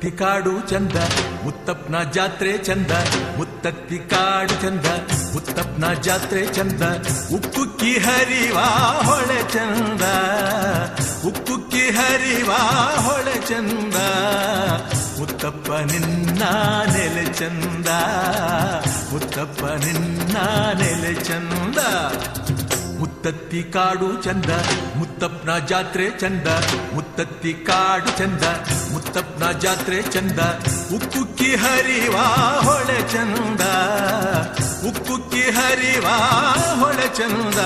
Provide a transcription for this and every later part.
ಮುತ್ತತ್ತಿ ಕಾಡು ಚಂದ, ಮುತ್ತಪ್ಪನ ಜಾತ್ರೆ ಚಂದ, ಮುತ್ತತ್ತಿ ಕಾಡು ಚಂದ, ಮುತ್ತಪ್ಪನ ಜಾತ್ರೆ ಚಂದ, ಉಕ್ಕುಕ್ಕಿ ಹರಿವಾ ಹೊಳೆ ಚಂದ, ಉಕ್ಕುಕ್ಕಿ ಹರಿವಾ ಹೊಳೆ ಚಂದ, ಮುತ್ತಪ್ಪ ನಿನ್ನ ನೆಲೆ ಚಂದ, ಮುತ್ತಪ್ಪ ನಿನ್ನ ನೆಲೆ ಚಂದ. ಮುತ್ತತ್ತಿ ಕಾಡು ಚಂದ, ಮುತ್ತಪ್ಪನ ಜಾತ್ರೆ ಚಂದ, ಮುತ್ತತ್ತಿ ಕಾಡು ಚಂದ, ಮುತ್ತಪ್ಪನ ಜಾತ್ರೆ ಚಂದ, ಉಕ್ಕುಕ್ಕಿ ಹರಿವಾ ಹೊಳೆ ಚಂದ, ಉಕ್ಕುಕ್ಕಿ ಹರಿವಾ ಹೊಳೆ ಚಂದ,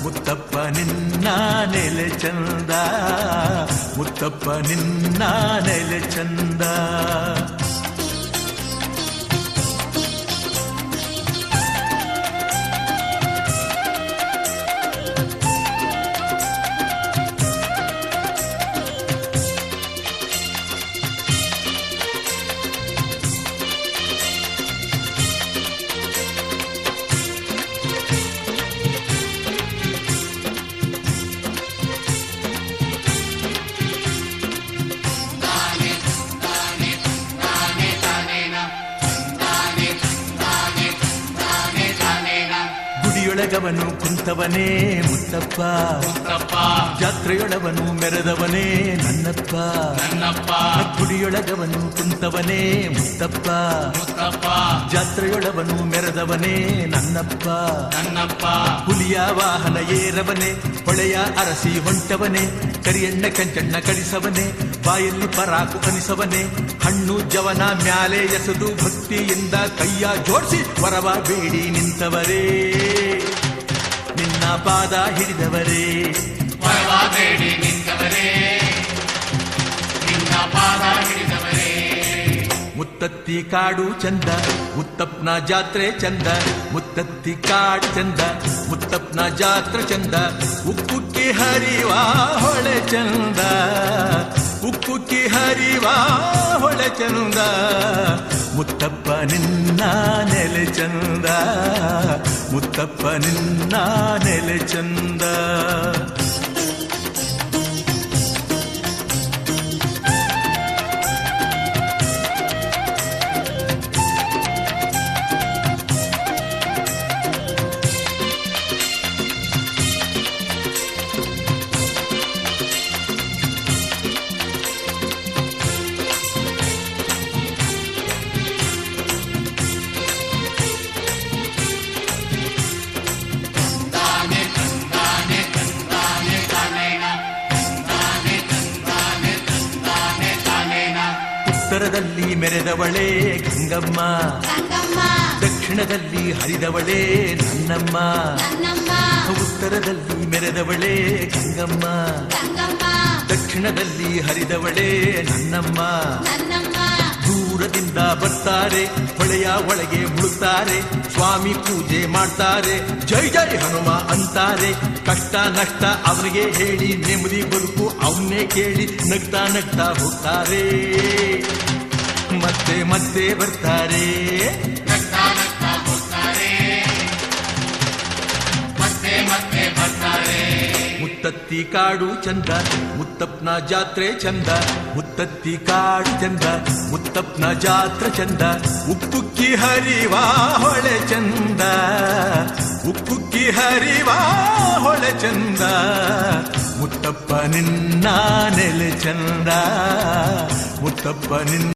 ಮುತ್ತಪ್ಪ ನಿನ್ನ ನೆಲೆ ಚಂದ, ಮುತ್ತಪ್ಪ ನಿನ್ನ ನೆಲೆ ಚಂದ. ಗುಡಿಯೊಳಗವನು ಕುಂತವನೇ ಮುತ್ತಪ್ಪ, ಜಾತ್ರೆಯೊಳವನು ಮೆರೆದವನೇ ನನ್ನಪ್ಪ, ಗುಡಿಯೊಳಗವನು ಕುಂತವನೇ ಮುತ್ತಪ್ಪ, ಜಾತ್ರೆಯೊಳವನು ಮೆರೆದವನೇ ನನ್ನಪ್ಪ, ಹುಲಿಯ ವಾಹನ ಏರವನೇ, ಹೊಳೆಯ ಅರಸಿ ಹೊಂಟವನೇ, ಕರಿಯಣ್ಣ ಕೆಂಚಣ್ಣ ಕಡಿಸವನೇ, ಬಾಯಲ್ಲಿ ಪರಾಕು ಅನಿಸವನೇ, ಹಣ್ಣು ಜವನ ಮ್ಯಾಲೆ ಎಸೆದು ಭಕ್ತಿಯಿಂದ ಕೈಯ ಜೋಡಿಸಿ ವರವ ಬೇಡಿ ನಿಂತವರೇ, ನಿನ್ನ ಪಾದ ಹಿಡಿದವರೇ, ವರವ ಬೇಡಿ ನಿಂತವರೇ, ನಿನ್ನ ಪಾದ ಹಿಡಿದವರೇ. ಮುತ್ತತ್ತಿ ಕಾಡು ಚಂದ, ಮುತ್ತಪ್ಪನ ಜಾತ್ರೆ ಚಂದ, ಮುತ್ತತ್ತಿ ಕಾಡು ಚಂದ, ಮುತ್ತಪ್ಪನ ಜಾತ್ರೆ ಚಂದ, ಉಕ್ಕುಕ್ಕಿ ಹರಿವಾ ಹೊಳೆ ಚಂದ, ಉಕ್ಕುಕ್ಕಿ ಹರಿವಾ ಹೊಳೆ ಚಂದ, ಮುತ್ತಪ್ಪ ನಿನ್ನ ನೆಲೆ ಚಂದ, ಮುತ್ತಪ್ಪ ನಿನ್ನ ನೆಲೆ ಚಂದ. ಉತ್ತರದಲ್ಲಿ ಮೆರೆದವಳೇ ಗಂಗಮ್ಮ, ದಕ್ಷಿಣದಲ್ಲಿ ಹರಿದವಳೇ ನನ್ನಮ್ಮ, ಉತ್ತರದಲ್ಲಿ ಮೆರೆದವಳೇ ಗಂಗಮ್ಮ, ದಕ್ಷಿಣದಲ್ಲಿ ಹರಿದವಳೇ ನನ್ನಮ್ಮ, ದೂರದಿಂದ ಬರ್ತಾರೆ, ಹೊಳೆಯ ಒಳಗೆ ಮುಳುತ್ತಾರೆ, ಸ್ವಾಮಿ ಪೂಜೆ ಮಾಡ್ತಾರೆ, ಜೈ ಜೈ ಹನುಮ ಅಂತಾರೆ, ಕಷ್ಟ ನಷ್ಟ ಅವನಿಗೆ ಹೇಳಿ ನೆಮ್ಮದಿ ಬದುಕು ಅವನ್ನೇ ಕೇಳಿ ನಗ್ತಾ ನಗ್ತಾ ಹೋಗ್ತಾರೆ, ಮತ್ತೆ ಮತ್ತೆ ಬರ್ತಾರೆ, ನಗ್ತಾ ನಗ್ತಾ ಹೋಗ್ತಾರೆ, ಮತ್ತೆ ಮತ್ತೆ ಬರ್ತಾರೆ. ಮುತ್ತತ್ತಿ ಕಾಡು ಚಂದ, ಮುತ್ತಪ್ಪನ ಜಾತ್ರೆ ಚಂದ, ಮುತ್ತತ್ತಿ ಕಾಡು ಚಂದ, ಮುತ್ತಪ್ಪನ ಜಾತ್ರೆ ಚಂದ, ಉಕ್ಕುಕ್ಕಿ ಹರಿವಾ ಹೊಳೆ ಚಂದ, ಉಕ್ಕುಕ್ಕಿ ಹರಿವಾ ಹೊಳೆ ಚಂದ, ಮುತ್ತಪ್ಪ ನಿನ್ನ ನೆಲೆ ಚಂದ, ಮುತ್ತಪ್ಪ ನಿನ್ನ